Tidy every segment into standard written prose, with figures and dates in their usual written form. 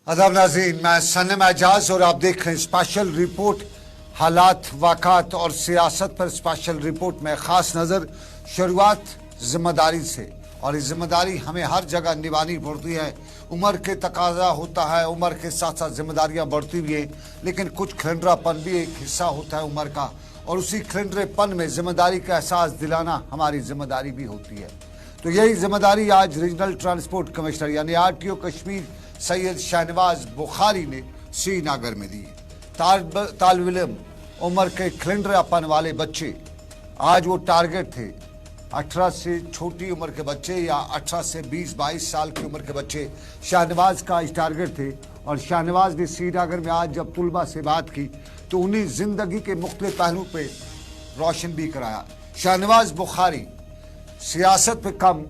अदब नाज़रीन, मैं सनम एजाज और आप देख रहे हैं स्पेशल रिपोर्ट। हालात, वाक़ात और सियासत पर स्पेशल रिपोर्ट में ख़ास नज़र। शुरुआत जिम्मेदारी से, और ये जिम्मेदारी हमें हर जगह निभानी पड़ती है। उम्र के तकाजा होता है, उम्र के साथ साथ जिम्मेदारियां बढ़ती भी हैं, लेकिन कुछ खिलंद्रापन भी एक हिस्सा होता है उम्र का, और उसी खिलंद्रेपन में जिम्मेदारी का एहसास दिलाना हमारी जिम्मेदारी भी होती है। तो यही जिम्मेदारी आज रीजनल ट्रांसपोर्ट कमिश्नर यानी RTO कश्मीर सैयद शाहनवाज बुखारी ने श्रीनगर में दी। तालिब इल्म उम्र के खिलंद्रापन वाले बच्चे, आज वो टारगेट थे 18 से छोटी उम्र के बच्चे या 18 से 20-22 साल की उम्र के बच्चे शाहनवाज का इस टारगेट थे। और शाहनवाज ने श्रीनगर में आज जब तुलबा से बात की तो उन्हें ज़िंदगी के मुख्तलिफ पहलू पे रोशन भी कराया। शाहनवाज बुखारी सियासत पे कम,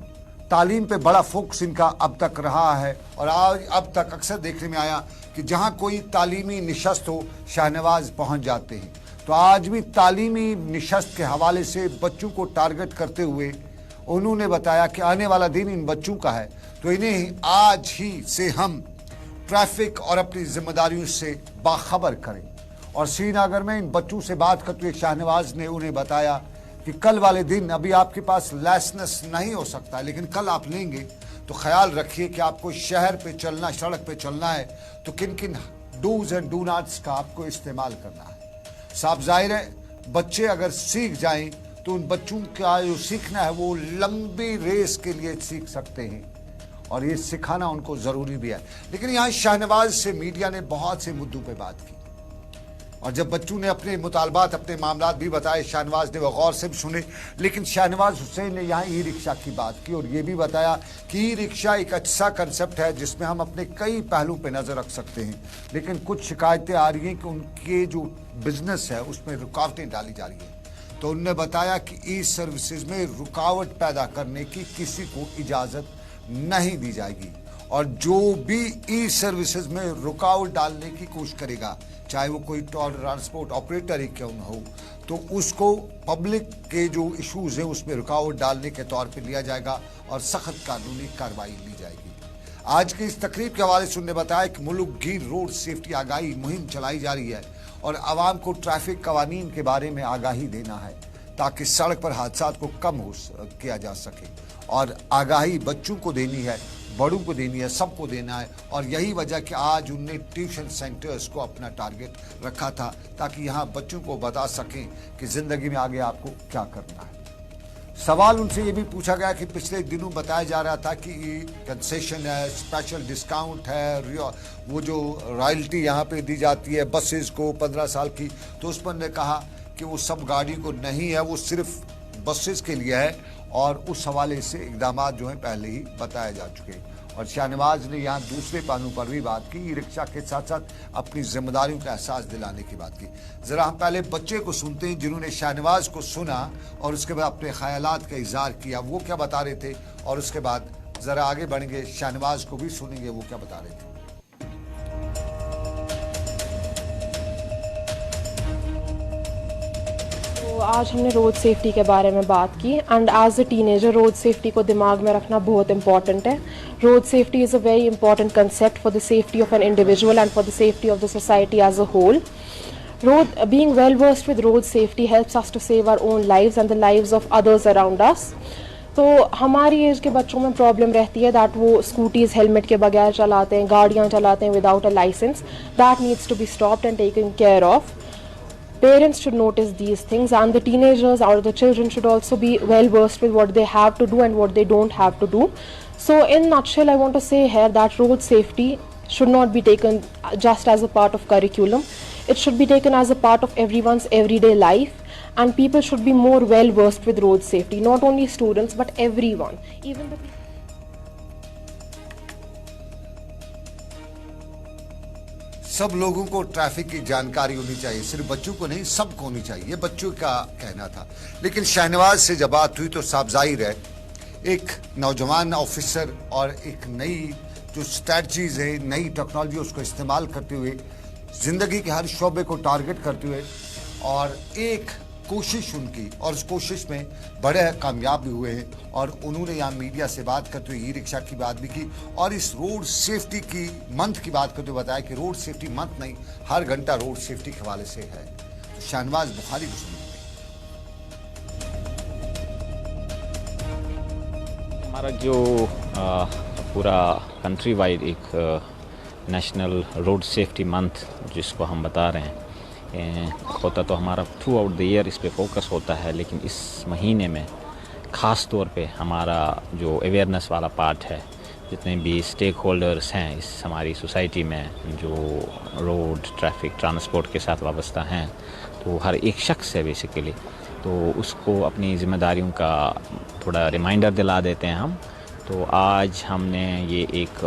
तालीम पे बड़ा फोकस इनका अब तक रहा है, और आज अब तक अक्सर देखने में आया कि जहाँ कोई तालीमी निशस्त हो शाहनवाज पहुँच जाते हैं। तो आज भी तालीमी निशस्त के हवाले से बच्चों को टारगेट करते हुए उन्होंने बताया कि आने वाला दिन इन बच्चों का है, तो इन्हें आज ही से हम ट्रैफिक और अपनी जिम्मेदारियों से बाखबर करें। और श्रीनगर में इन बच्चों से बात करते हुए शाहनवाज ने उन्हें बताया कि कल वाले दिन अभी आपके पास लाइसेंस नहीं हो सकता है, लेकिन कल आप लेंगे तो ख्याल रखिए कि आपको शहर पे चलना, सड़क पे चलना है तो किन किन डूज एंड डू नॉट्स का आपको इस्तेमाल करना है। साफ जाहिर है, बच्चे अगर सीख जाएं तो उन बच्चों का जो सीखना है वो लंबी रेस के लिए सीख सकते हैं, और ये सिखाना उनको ज़रूरी भी है। लेकिन यहाँ शाहनवाज से मीडिया ने बहुत से मुद्दों पे बात की, और जब बच्चों ने अपने मुतालबात, अपने मामलात भी बताए, शाहनवाज ने वो गौर से भी सुने। लेकिन शाहनवाज हुसैन ने यहाँ ई रिक्शा की बात की और ये भी बताया कि ई रिक्शा एक अच्छा कंसेप्ट है जिसमें हम अपने कई पहलू पे नज़र रख सकते हैं, लेकिन कुछ शिकायतें आ रही हैं कि उनके जो बिजनेस है उसमें रुकावटें डाली जा रही हैं। तो उनने बताया कि ई सर्विसेज में रुकावट पैदा करने की किसी को इजाज़त नहीं दी जाएगी, और जो भी ई सर्विसेज में रुकावट डालने की कोशिश करेगा, चाहे वो कोई ट्रांसपोर्ट ऑपरेटर ही क्यों न हो, तो उसको पब्लिक के जो इश्यूज हैं उसमें रुकावट डालने के तौर पे लिया जाएगा और सख्त कानूनी कार्रवाई ली जाएगी। आज की इस तकरीब के हवाले से उन्होंने बताया कि मुल्क गिर रोड सेफ्टी आगाही मुहिम चलाई जा रही है और आवाम को ट्रैफिक कवानीन के बारे में आगाही देना है ताकि सड़क पर हादसा को कम किया जा सके। और आगाही बच्चों को देनी है, बड़ों को देनी है, सबको देना है। और यही वजह कि आज उनने ट्यूशन सेंटर्स को अपना टारगेट रखा था ताकि यहाँ बच्चों को बता सकें कि ज़िंदगी में आगे आपको क्या करना है। सवाल उनसे ये भी पूछा गया कि पिछले दिनों बताया जा रहा था कि कंसेशन है, स्पेशल डिस्काउंट है, वो जो रॉयल्टी यहाँ पे दी जाती है बसेस को 15 साल की, तो उस पर ने कहा कि वो सब गाड़ी को नहीं है, वो सिर्फ बसेस के लिए है, और उस हवाले से इकदाम जो हैं पहले ही बताए जा चुके। और शाहनवाज ने यहाँ दूसरे पहलू पर भी बात की, ई रिक्शा के साथ साथ अपनी जिम्मेदारियों का एहसास दिलाने की बात की। ज़रा हम पहले बच्चे को सुनते हैं जिन्होंने शाहनवाज को सुना और उसके बाद अपने ख्यालात का इजहार किया, वो क्या बता रहे थे, और उसके बाद ज़रा आगे बढ़ेंगे, शाहनवाज को भी सुनेंगे वो क्या बता रहे थे। आज हमने रोड सेफ्टी के बारे में बात की, and as a teenager road safety को दिमाग में रखना बहुत इंपॉर्टेंट है। Road safety is a very important concept for the safety of an individual and for the safety of the society as a whole. Being well versed with road safety helps us to save our own lives and the lives of others around us. तो हमारी as के बच्चों में problem रहती है that वो scooties helmet के बगैर चलाते हैं, गाड़ियाँ चलाते हैं without a licence. That needs to be stopped and taken care of. Parents should notice these things, and the teenagers or the children should also be well versed with what they have to do and what they don't have to do. So in nutshell, I want to say here that road safety should not be taken just as a part of curriculum. It should be taken as a part of everyone's everyday life, and people should be more well versed with road safety, not only students but everyone, even the people. सब लोगों को traffic की जानकारी होनी चाहिए, सिर्फ बच्चों को नहीं, सबको होनी चाहिए, ये बच्चों का कहना था। लेकिन शाहनवाज से जब बात हुई तो साफ जाहिर है एक नौजवान ऑफिसर और एक नई जो स्ट्रैटजीज है, नई टेक्नोलॉजी, उसको इस्तेमाल करते हुए ज़िंदगी के हर शोबे को टारगेट करते हुए और एक कोशिश उनकी, और उस कोशिश में बड़े कामयाब भी हुए हैं। और उन्होंने यहाँ मीडिया से बात करते हुए ई रिक्शा की बात भी की और इस रोड सेफ्टी की मंथ की बात करते हुए बताया कि रोड सेफ्टी मंथ नहीं, हर घंटा रोड सेफ्टी के हवाले से है। तो शाहनवाज बुखारी को सुनिए। हमारा जो पूरा कंट्री वाइड एक नेशनल रोड सेफ्टी मंथ जिसको हम बता रहे हैं होता, तो हमारा थ्रू आउट द ईयर इस पे फोकस होता है, लेकिन इस महीने में ख़ास तौर पे हमारा जो अवेयरनेस वाला पार्ट है, जितने भी स्टेक होल्डर्स हैं इस हमारी सोसाइटी में जो रोड ट्रैफिक ट्रांसपोर्ट के साथ वाबस्ता हैं, तो हर एक शख्स है बेसिकली, तो उसको अपनी ज़िम्मेदारियों का थोड़ा रिमाइंडर दिला देते हैं हम। तो आज हमने ये एक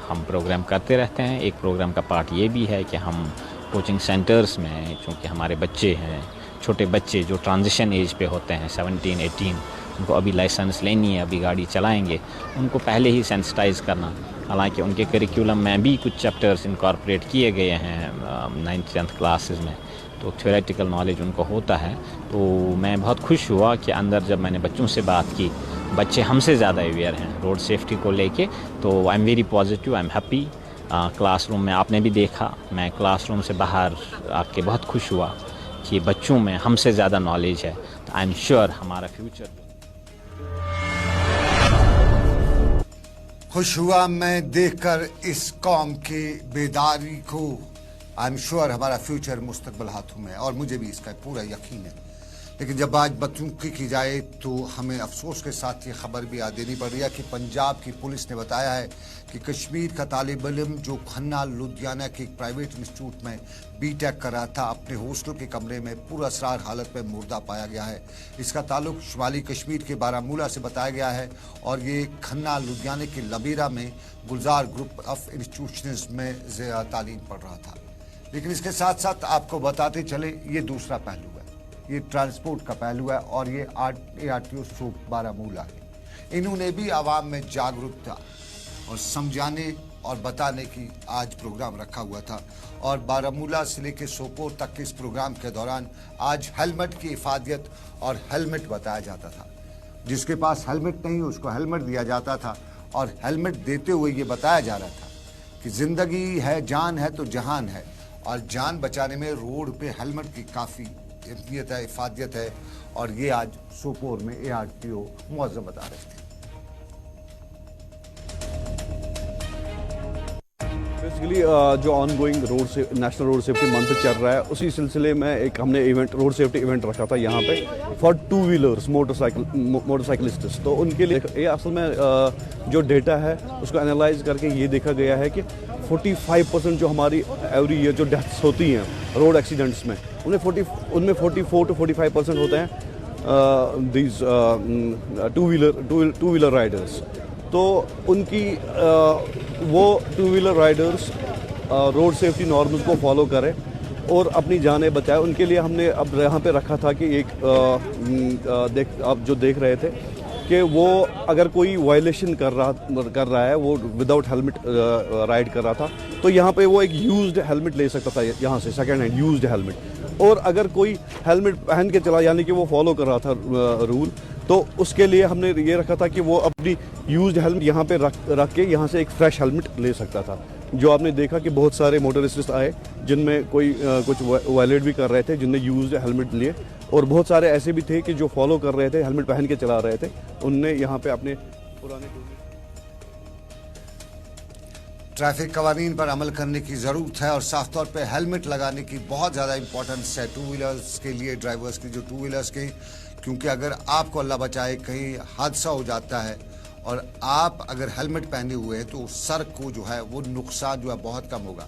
हम प्रोग्राम करते रहते हैं। एक प्रोग्राम का पार्ट ये भी है कि हम कोचिंग सेंटर्स में, चूँकि हमारे बच्चे हैं, छोटे बच्चे जो ट्रांजिशन एज पे होते हैं 17-18, उनको अभी लाइसेंस लेनी है, अभी गाड़ी चलाएंगे, उनको पहले ही सेंसिटाइज़ करना। हालांकि उनके करिकुलम में भी कुछ चैप्टर्स इनकॉर्पोरेट किए गए हैं 9th-10th क्लासेस में, तो थ्योरेटिकल नॉलेज उनको होता है। तो मैं बहुत खुश हुआ कि अंदर जब मैंने बच्चों से बात की, बच्चे हमसे ज़्यादा अवेयर हैं रोड सेफ्टी को लेके, तो I am very positive, I am happy. Classroom में आपने भी देखा, मैं क्लासरूम से बाहर आके बहुत खुश हुआ कि बच्चों में हमसे ज़्यादा नॉलेज है। तो आई एम श्योर हमारा फ्यूचर। खुश हुआ मैं देखकर इस कौम की बेदारी को। आई एम श्योर हमारा फ्यूचर मुस्तकबिल हाथों में है और मुझे भी इसका पूरा यकीन है। लेकिन जब आज बच्चों की जाए तो हमें अफसोस के साथ ये खबर भी याद देनी पड़ रही है कि पंजाब की पुलिस ने बताया है कि कश्मीर का तालिब इल्म जो खन्ना लुधियाना के एक प्राइवेट इंस्टीट्यूट में बीटेक कर रहा था, अपने हॉस्टल के कमरे में पूरा असरार हालत में मुर्दा पाया गया है। इसका ताल्लुक शुमाली कश्मीर के बारामूला से बताया गया है और ये खन्ना लुधियाना के लबीरा में गुलजार ग्रुप ऑफ इंस्टीट्यूशंस में तालीम पढ़ रहा था। लेकिन इसके साथ साथ आपको बताते चले ये दूसरा पहलू है, ये ट्रांसपोर्ट का पहलू है और ये ARTO सूप बारामूला है। इन्होंने भी आवाम में जागरूकता और समझाने और बताने की आज प्रोग्राम रखा हुआ था और बारामूला से लेकर सोपोर तक के इस प्रोग्राम के दौरान आज हेलमेट की इफादियत और हेलमेट बताया जाता था। जिसके पास हेलमेट नहीं उसको हेलमेट दिया जाता था और हेलमेट देते हुए ये बताया जा रहा था कि जिंदगी है, जान है तो जहान है, और जान बचाने में रोड पे हेलमेट की काफ़ी अहमियत है, इफादियत है। और ये आज सोपोर में ARTO मुअज़्ज़म बता रहे थे। बेसिकली जो ongoing national road safety month चल रहा है, उसी सिलसिले में एक हमने रोड सेफ्टी इवेंट रखा था यहाँ पे फॉर टू व्हीलर्स मोटरसाइकिलिस्ट्स। तो उनके लिए ये असल में जो डेटा है उसको एनालाइज करके ये देखा गया है कि 45% जो हमारी एवरी ईयर जो डेथ्स होती हैं रोड एक्सीडेंट्स में, उनमें 44 to 45% होते हैं दीज टू व्हीलर राइडर्स। तो उनकी वो two wheeler Riders road safety norms को फॉलो करें और अपनी जानें बचाएं। उनके लिए हमने अब यहाँ पे रखा था कि एक आप जो देख रहे थे कि वो अगर कोई वायलेशन कर रहा है, वो विदाउट हेलमेट राइड कर रहा था, तो यहाँ पे वो एक यूज्ड हेलमेट ले सकता था यहाँ से, सेकंड हैंड यूज्ड हेलमेट। और अगर कोई हेलमेट पहन के चला, यानी कि वो फॉलो कर रहा था रूल, तो उसके लिए हमने ये रखा था कि वो अपनी यूज्ड हेलमेट यहाँ पे रख के यहाँ से एक फ्रेश हेलमेट ले सकता था। जो आपने देखा कि बहुत सारे मोटरिस्ट आए जिनमें कोई कुछ वायलेट भी कर रहे थे, जिनने यूज्ड हेलमेट लिए, और बहुत सारे ऐसे भी थे कि जो फॉलो कर रहे थे, हेलमेट पहन के चला रहे थे। उनने यहाँ पे अपने पुराने ट्रैफिक कवानीन पर अमल करने की ज़रूरत है और साफ तौर पे हेलमेट लगाने की बहुत ज़्यादा इंपॉर्टेंस है टू व्हीलर्स के लिए, ड्राइवर्स की जो टू व्हीलर्स के, क्योंकि अगर आपको अल्लाह बचाए कहीं हादसा हो जाता है और आप अगर हेलमेट पहने हुए हैं तो सर को जो है वो नुकसान जो है बहुत कम होगा।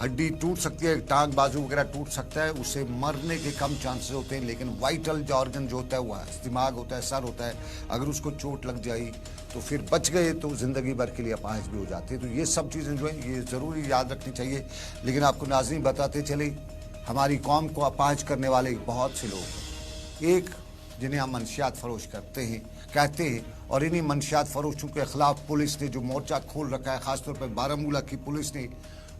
हड्डी टूट सकती है, टांग बाजू वगैरह टूट सकता है, उससे मरने के कम चांसेस होते हैं, लेकिन वाइटल जो ऑर्गन जो होता है वो दिमाग होता है, सर होता है, अगर उसको चोट लग जाए तो फिर बच गए तो ज़िंदगी भर के लिए अपाहिज भी हो जाते हैं। तो ये सब चीज़ें जो हैं ये ज़रूरी याद रखनी चाहिए। लेकिन आपको नाज़रीन बताते चले, हमारी कौम को अपाहिज करने वाले बहुत से लोग हैं, एक जिन्हें हम मनशियात फरोश कहते हैं, और इन्हीं मनशियात फरोशों के ख़िलाफ़ पुलिस ने जो मोर्चा खोल रखा है, ख़ासतौर पर बारामूला की पुलिस ने,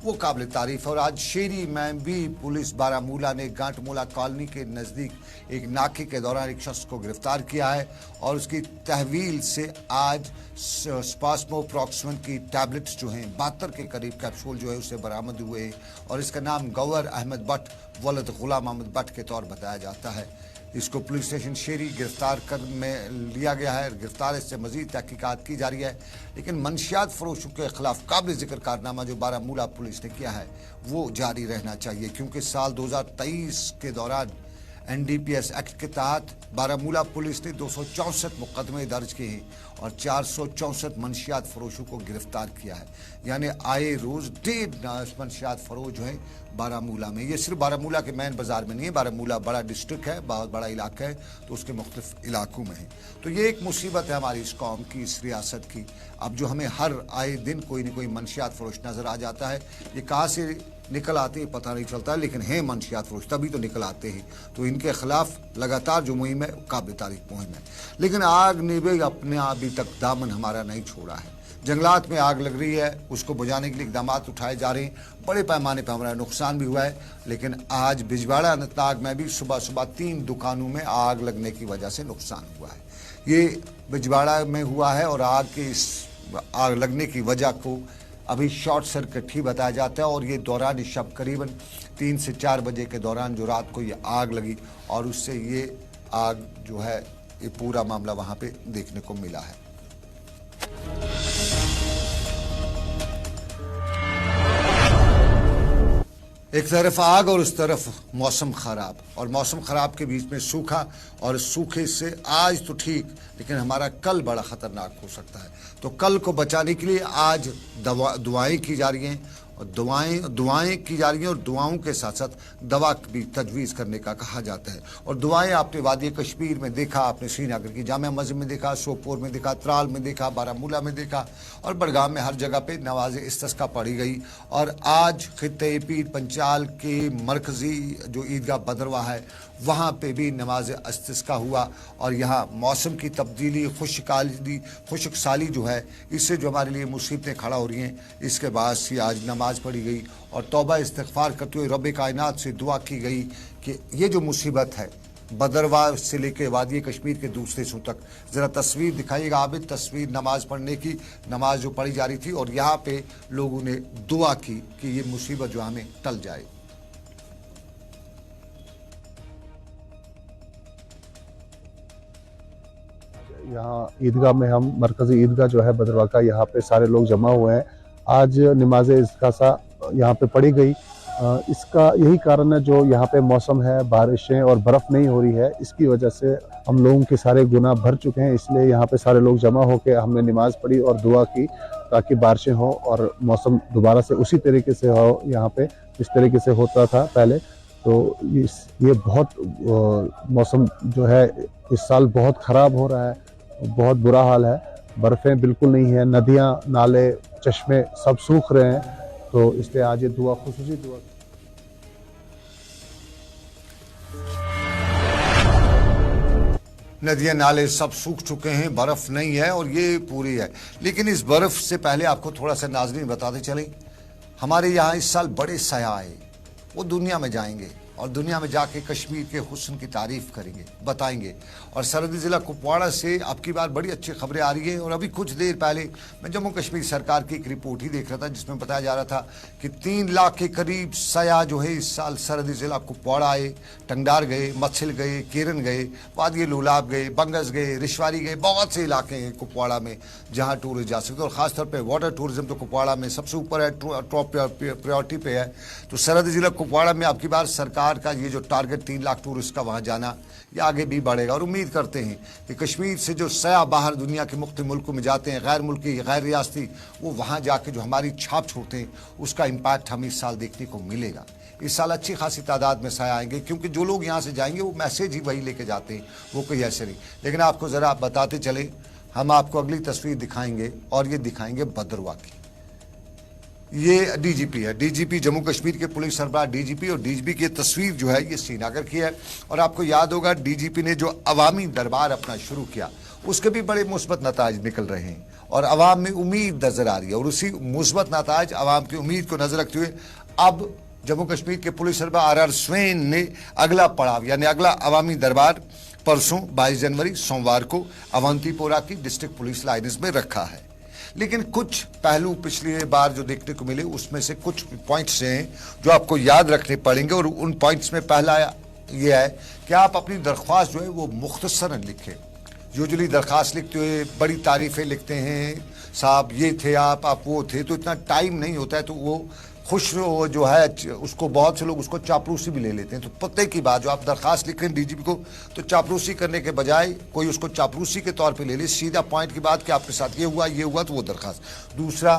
वो काबिल तारीफ है। और आज शेरी में भी पुलिस बारामूला ने गांटमूला कॉलोनी के नज़दीक एक नाके के दौरान एक शख्स को गिरफ्तार किया है और उसकी तहवील से आज स्पास्मोप्रॉक्सिन की टैबलेट्स जो हैं 72 के करीब कैप्सूल जो है उससे बरामद हुए हैं और इसका नाम गौहर अहमद भट्ट वलद गुलाम अहमद भट्ट के तौर बताया जाता है। इसको पुलिस स्टेशन शेरी गिरफ्तार कर में लिया गया है। गिरफ्तार इससे मजीद तहकीकात की जा रही है, लेकिन मंशियात फरोशों के खिलाफ काबिल जिक्र कारनामा जो बारामूला पुलिस ने किया है वो जारी रहना चाहिए, क्योंकि साल 2023 के दौरान NDPS एक्ट के तहत बारामूला पुलिस ने 264 मुकदमे दर्ज किए हैं और 464 मंशियात फरोशों को गिरफ्तार किया है। यानी आए रोज़ 1.5 मंशियात फरोश जो हैं बारामूला में। ये सिर्फ बारामूला के मेन बाज़ार में नहीं है, बारामूला बड़ा डिस्ट्रिक्ट है, बहुत बड़ा इलाका है, तो उसके मुख्तलिफ इलाकों में है। तो ये एक मुसीबत है हमारी इस कौम की, इस रियासत की। अब जो हमें हर आए दिन कोई न कोई मंशियात फरोश नज़र आ जाता है, ये कहाँ से निकल आते हैं पता नहीं चलता है, लेकिन हैं मंशियात फरोश, तभी तो निकल आते हैं। तो इनके खिलाफ लगातार जो मुहिम है काबिल तारीफ मुहिम है। लेकिन आग ने भी अपने अभी तक दामन हमारा नहीं छोड़ा है। जंगलात में आग लग रही है, उसको बुझाने के लिए इकदाम उठाए जा रहे हैं। बड़े पैमाने पर हमारा नुकसान भी हुआ है, लेकिन आज बिजवाड़ा अनंतनाग में भी सुबह सुबह 3 दुकानों में आग लगने की वजह से नुकसान हुआ है। ये बिजवाड़ा में हुआ है और आग के इस आग लगने की वजह को अभी शॉर्ट सर्किट ही बताया जाता है और ये दौरान शब करीबन 3 से 4 बजे के दौरान जो रात को ये आग लगी और उससे ये आग जो है ये पूरा मामला वहाँ पे देखने को मिला है। एक तरफ आग और उस तरफ मौसम खराब, और मौसम खराब के बीच में सूखा, और सूखे से आज तो ठीक, लेकिन हमारा कल बड़ा खतरनाक हो सकता है। तो कल को बचाने के लिए आज दुआएं की जा रही हैं और दुआएं की जा रही हैं और दुआओं के साथ साथ दवा भी तजवीज़ करने का कहा जाता है। और दुआएं आपने वादी कश्मीर में देखा, आपने श्रीनगर की जामिया मस्जिद में देखा, सोपोर में देखा, त्राल में देखा, बारामूला में देखा और बड़गाम में हर जगह पे नमाज इस्तिस्का पढ़ी गई। और आज खित्ते पीर पंचाल के मरकज़ी जो ईदगाह बदरवा है वहाँ पे भी नमाज इस्तिस्का हुआ। और यहाँ मौसम की तब्दीली, खुशक साली जो है, इससे जो हमारे लिए मुसीबतें खड़ा हो रही हैं, इसके बाद से आज नमाज पढ़ी गई और तौबा इस्तिग़फ़ार करते हुए रब कायनात से दुआ की गई कि ये जो मुसीबत है बदरवा से लेके वादी कश्मीर के दूसरे हिस्सों तक, ज़रा तस्वीर दिखाइएगा आबिद, तस्वीर नमाज पढ़ने की, नमाज जो पढ़ी जा रही थी और यहाँ पे लोगों ने दुआ की कि ये मुसीबत जो हमें टल जाए। यहाँ ईदगाह में हम मरकज़ी ईदगाह जो है बदरवा का, यहाँ पे सारे लोग जमा हुए हैं। आज नमाज इस्तिस्का यहाँ पे पढ़ी गई। इसका यही कारण है जो यहाँ पे मौसम है, बारिशें और बर्फ़ नहीं हो रही है, इसकी वजह से हम लोगों के सारे गुनाह भर चुके हैं। इसलिए यहाँ पे सारे लोग जमा होकर हमने नमाज़ पढ़ी और दुआ की ताकि बारिशें हो और मौसम दोबारा से उसी तरीके से हो यहाँ पे जिस तरीके से होता था पहले। तो ये बहुत मौसम जो है इस साल बहुत ख़राब हो रहा है, बहुत बुरा हाल है। बर्फ़ें बिल्कुल नहीं है, नदियाँ, नाले, चश्मे सब सूख रहे हैं। तो इसलिए आज ये दुआ, खुसूसी दुआ। नदियाँ नाले सब सूख चुके हैं, बर्फ़ नहीं है और ये पूरी है। लेकिन इस बर्फ़ से पहले आपको थोड़ा सा नाज़रीन बताते चलें, हमारे यहाँ इस साल बड़े सयाह आए, वो दुनिया में जाएंगे और दुनिया में जाके कश्मीर के हुस्न की तारीफ़ करेंगे, बताएंगे। और सरहदी ज़िला कुपवाड़ा से अब की बार बड़ी अच्छी खबरें आ रही हैं। और अभी कुछ देर पहले मैं जम्मू कश्मीर सरकार की एक रिपोर्ट ही देख रहा था जिसमें बताया जा रहा था कि 3 लाख के करीब सयाह जो है इस साल सरहदी ज़िला कुपवाड़ा आए। टंगडार गए, मच्छिल गए, केरन गए, वादी लोलाब गए, बंगस गए, रिशवारी गए, बहुत से इलाके हैं कुपवाड़ा में जहाँ टूरिस्ट जा सकते हैं। और ख़ासतौर पर वाटर टूरिज़म तो कुपवाड़ा में सबसे ऊपर है, टॉप प्रायोरिटी पे है। तो सरहदी ज़िला कुपवाड़ा में अब की बार सरकार का ये जो टारगेट 3 लाख टूरिस्ट का वहाँ जाना, ये आगे भी बढ़ेगा। और उम्मीद करते हैं कि कश्मीर से जो सयाह बाहर दुनिया के मुख्तलिफ मुल्कों में जाते हैं, गैर मुल्की, गैर रियासती, वो वहाँ जाके जो हमारी छाप छोड़ते हैं उसका इम्पैक्ट हमें इस साल देखने को मिलेगा। इस साल अच्छी खासी तादाद में सयाह आएंगे, क्योंकि जो लोग यहाँ से जाएंगे वो मैसेज ही वही लेके जाते हैं, वो कोई ऐसे नहीं। लेकिन आपको ज़रा बताते चले, हम आपको अगली तस्वीर दिखाएंगे और ये दिखाएंगे बदरवा की। ये डीजीपी है, डीजीपी जम्मू कश्मीर के पुलिस सरबराह डीजीपी, और डीजीपी की तस्वीर जो है ये श्रीनगर की है। और आपको याद होगा डीजीपी ने जो अवामी दरबार अपना शुरू किया उसके भी बड़े मुस्बत नताइज निकल रहे हैं। और आवाम में उम्मीद नजर आ रही है। और उसी मुस्बत नताज आवाम की उम्मीद को नजर रखते हुए अब जम्मू कश्मीर के पुलिस सरबराह आर स्वेन ने अगला पड़ाव यानी अगला अवामी दरबार परसों 22 जनवरी सोमवार को अवंतीपोरा की डिस्ट्रिक्ट पुलिस लाइन्स में रखा है। लेकिन कुछ पहलू पिछली बार जो देखने को मिले उसमें से कुछ पॉइंट्स हैं जो आपको याद रखने पड़ेंगे। और उन पॉइंट्स में पहला ये है कि आप अपनी दरख्वास्त जो है वो मुख्तसरन लिखें। यूजुअली दरख्वास्त लिखते हुए बड़ी तारीफें लिखते हैं, साहब ये थे आप वो थे, तो इतना टाइम नहीं होता है, तो वो खुश जो है उसको बहुत से लोग उसको चापलूसी भी ले लेते हैं। तो पते की बात जो आप दरख्वास्त लिख रहे हैं डीजीपी को, तो चापलूसी करने के बजाय कोई उसको चापलूसी के तौर पे ले ले, सीधा पॉइंट की बात कि आपके साथ ये हुआ तो वो दरख्वास्त। दूसरा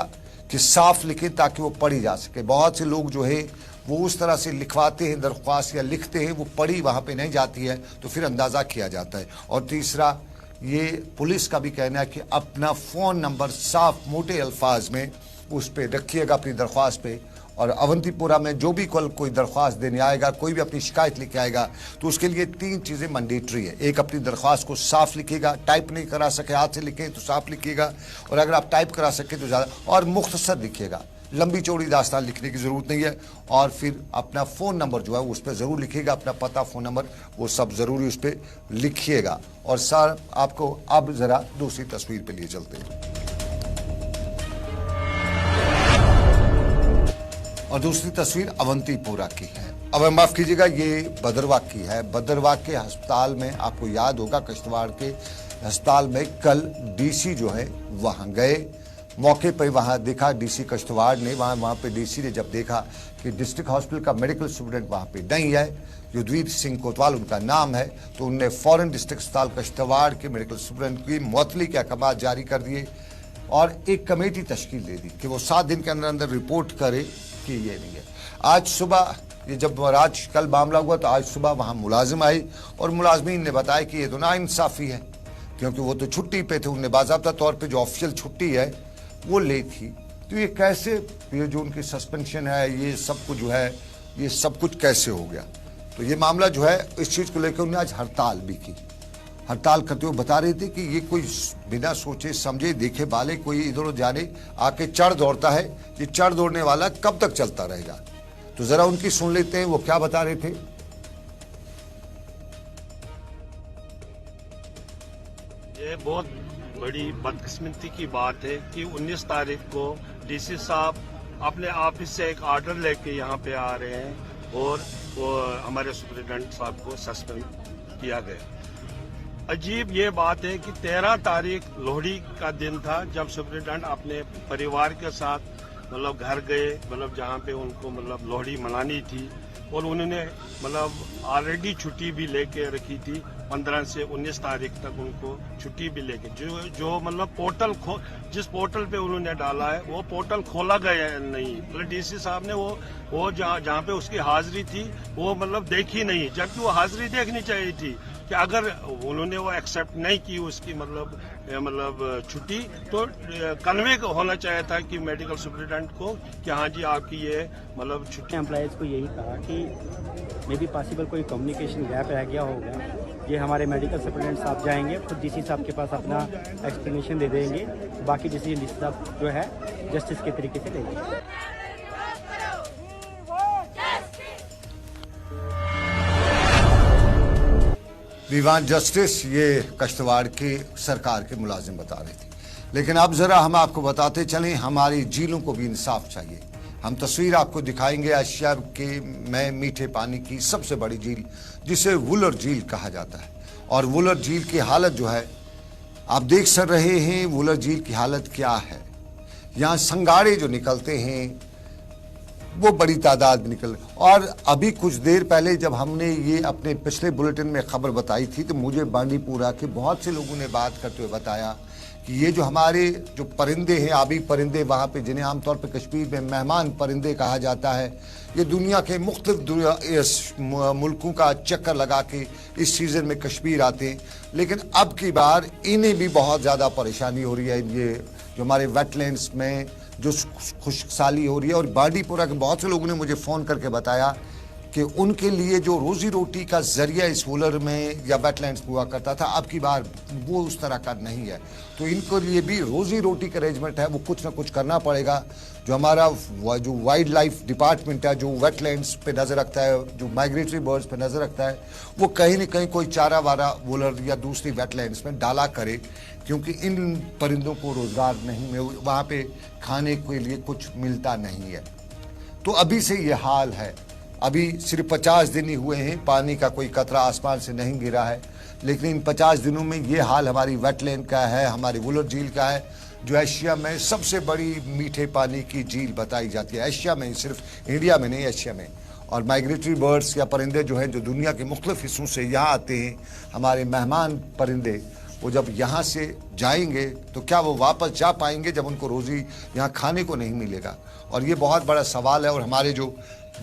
कि साफ लिखें ताकि वो पढ़ी जा सके। बहुत से लोग जो है वो उस तरह से लिखवाते हैं दरख्वास्त या लिखते हैं, वो पढ़ी वहाँ पे नहीं जाती है, तो फिर अंदाज़ा किया जाता है। और तीसरा ये पुलिस का भी कहना है कि अपना फ़ोन नंबर साफ मोटे अल्फाज में उस पर रखिएगा अपनी दरख्वास्त पे। और अवंतीपोरा में जो भी कल कोई दरख्वास्त देने आएगा, कोई भी अपनी शिकायत लेके आएगा, तो उसके लिए 3 चीज़ें मैंडेटरी है। एक, अपनी दरख्वास्त को साफ लिखिएगा, टाइप नहीं करा सके हाथ से लिखें तो साफ लिखिएगा, और अगर आप टाइप करा सके तो ज़्यादा, और मुख्तसर लिखिएगा, लंबी चौड़ी दास्तान लिखने की ज़रूरत नहीं है। और फिर अपना फ़ोन नंबर जो है उस पर ज़रूर लिखिएगा, अपना पता, फ़ोन नंबर, वो सब ज़रूरी उस पर लिखिएगा। और सर आपको अब ज़रा दूसरी तस्वीर पे लिए चलते हैं। और दूसरी तस्वीर अवंतीपोरा की है। अब माफ़ कीजिएगा, ये बदरवा की है। बदरवा के अस्पताल में आपको याद होगा, किश्तवाड़ के अस्पताल में कल डीसी जो है वहाँ गए, मौके पर वहाँ देखा डीसी किश्तवाड़ ने, वहाँ पे डीसी ने जब देखा कि डिस्ट्रिक्ट हॉस्पिटल का मेडिकल स्टूडेंट वहाँ पे नहीं है, युद्धवीर सिंह कोतवाल उनका नाम है, तो उनने फ़ौरन डिस्ट्रिक्ट अस्पताल किश्तवाड़ के मेडिकल स्टूडेंट की मुअत्तली के अहकाम जारी कर दिए और एक कमेटी तश्कील दे दी कि वो 7 दिन के अंदर अंदर रिपोर्ट करे कि ये नहीं है। आज सुबह ये जब कल मामला हुआ तो आज सुबह वहाँ मुलाजिम आए और मुलाजमीन ने बताया कि ये तो नाइंसाफ़ी है, क्योंकि वो तो छुट्टी पे थे, उनने बाज़ाब्ता तौर पे जो ऑफिशियल छुट्टी है वो ली थी। तो ये कैसे, ये जो उनकी सस्पेंशन है, ये सब कुछ जो है, ये सब कुछ कैसे हो गया। तो ये मामला जो है, इस चीज़ को लेकर उन्होंने आज हड़ताल भी की। हड़ताल करते हुए बता रहे थे कि ये कोई बिना सोचे समझे देखे वाले कोई इधर उधर जाने आके चढ़ दौड़ता है, ये चढ़ दौड़ने वाला कब तक चलता रहेगा। तो जरा उनकी सुन लेते हैं वो क्या बता रहे थे। ये बहुत बड़ी बदकिस्मती की बात है कि 19 तारीख को डीसी साहब अपने ऑफिस से एक ऑर्डर लेके यहाँ पे आ रहे हैं और वो हमारे सुप्रिटेंडेंट साहब को सस्पेंड किया गया। अजीब ये बात है कि 13 तारीख लोहड़ी का दिन था, जब सुप्रिटेंडेंट अपने परिवार के साथ मतलब घर गए, मतलब जहाँ पे उनको मतलब लोहड़ी मनानी थी, और उन्होंने मतलब ऑलरेडी छुट्टी भी लेके रखी थी। 15 से 19 तारीख तक उनको छुट्टी भी लेके जो मतलब पोर्टल जिस पोर्टल पे उन्होंने डाला है वो पोर्टल खोला गया नहीं। मतलब डीसी साहब ने वो जहाँ पे उसकी हाजिरी थी वो मतलब देखी नहीं, जबकि वो हाजिरी देखनी चाहिए थी कि अगर उन्होंने वो एक्सेप्ट नहीं की उसकी मतलब छुट्टी, तो कन्वे होना चाहिए था कि मेडिकल सुप्रिटेंडेंट को कि हाँ जी आपकी ये मतलब छुट्टी। एम्प्लॉयज़ को यही कहा कि मे बी पॉसिबल कोई कम्युनिकेशन गैप रह गया होगा, ये हमारे मेडिकल सुप्रिटेंडेंट साहब जाएंगे, खुद डीसी साहब के पास अपना एक्सप्लेनेशन दे देंगे, बाकी डिसीजन डीसी साहब जो है जस्टिस के तरीके से लेंगे। वी वांट जस्टिस, ये किश्तवाड़ की सरकार के मुलाजिम बता रहे थे। लेकिन अब ज़रा हम आपको बताते चलें, हमारी झीलों को भी इंसाफ चाहिए। हम तस्वीर आपको दिखाएंगे एशिया के में मीठे पानी की सबसे बड़ी झील जिसे वुलर झील कहा जाता है। और वुलर झील की हालत जो है आप देख सक रहे हैं, वुलर झील की हालत क्या है। यहाँ संगाड़े जो निकलते हैं वो बड़ी तादाद में निकल। और अभी कुछ देर पहले जब हमने ये अपने पिछले बुलेटिन में खबर बताई थी तो मुझे बांडीपुरा के बहुत से लोगों ने बात करते हुए बताया कि ये जो हमारे जो परिंदे हैं, आबी परिंदे वहाँ पे, जिन्हें आमतौर पे कश्मीर में मेहमान परिंदे कहा जाता है, ये दुनिया के मुख्तलिफ मुल्कों का चक्कर लगा के इस सीज़न में कश्मीर आते हैं। लेकिन अब की बार इन्हें भी बहुत ज़्यादा परेशानी हो रही है। ये जो हमारे वेटलैंड्स में जो खुशकसाली हो रही है। और बांडीपुरा के बहुत से लोगों ने मुझे फ़ोन करके बताया कि उनके लिए जो रोजी रोटी का जरिया इस वूलर में या वेटलैंड्स हुआ करता था, अब की बार वो उस तरह का नहीं है। तो इनके लिए भी रोजी रोटी का अरेंजमेंट है, वो कुछ ना कुछ करना पड़ेगा। जो हमारा जो वाइल्ड लाइफ डिपार्टमेंट है, जो वेटलैंड्स पे नज़र रखता है, जो माइग्रेटरी बर्ड्स पे नज़र रखता है, वो कहीं ना कहीं कोई चारा वारा वूलर या दूसरी वेटलैंड्स में डाला करे, क्योंकि इन परिंदों को रोज़गार नहीं मिल, वहाँ पे खाने के लिए कुछ मिलता नहीं है। तो अभी से ये हाल है। अभी सिर्फ 50 दिन ही हुए हैं, पानी का कोई कतरा आसमान से नहीं गिरा है, लेकिन इन 50 दिनों में ये हाल हमारी वेटलैंड का है, हमारी वूलर झील का है, जो एशिया में सबसे बड़ी मीठे पानी की झील बताई जाती है। एशिया में, सिर्फ इंडिया में नहीं, एशिया में। और माइग्रेटरी बर्ड्स या परिंदे जो हैं, जो दुनिया के मुख्तलिफ हिस्सों से यहाँ आते हैं, हमारे मेहमान परिंदे, वो जब यहाँ से जाएंगे तो क्या वो वापस जा पाएंगे जब उनको रोज़ी यहाँ खाने को नहीं मिलेगा? और ये बहुत बड़ा सवाल है। और हमारे जो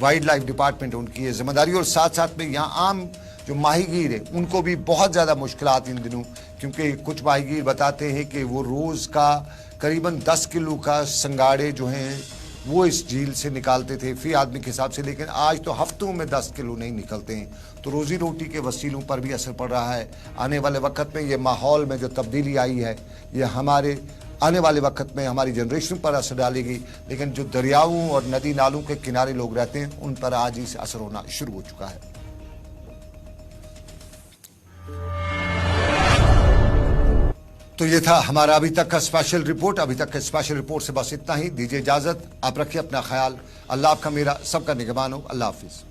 वाइल्ड लाइफ डिपार्टमेंट, उनकी ये जिम्मेदारी। और साथ साथ में यहाँ आम जो माहीगीर है, उनको भी बहुत ज़्यादा मुश्किलात इन दिनों, क्योंकि कुछ माहीगीर बताते हैं कि वो रोज़ का करीबन 10 किलो का संगाड़े जो हैं वो इस झील से निकालते थे फी आदमी के हिसाब से, लेकिन आज तो हफ्तों में 10 किलो नहीं निकलते हैं। तो रोज़ी रोटी के वसीलों पर भी असर पड़ रहा है। आने वाले वक्त में ये माहौल में जो तब्दीली आई है, ये हमारे आने वाले वक्त में हमारी जनरेशन पर असर डालेगी। लेकिन जो दरियाओं और नदी नालों के किनारे लोग रहते हैं, उन पर आज ही से असर होना शुरू हो चुका है। तो ये था हमारा अभी तक का स्पेशल रिपोर्ट। अभी तक के स्पेशल रिपोर्ट से बस इतना ही। दीजिए इजाजत, आप रखिए अपना ख्याल। अल्लाह आपका मेरा सबका निगहबान हो। अल्लाह हाफिज।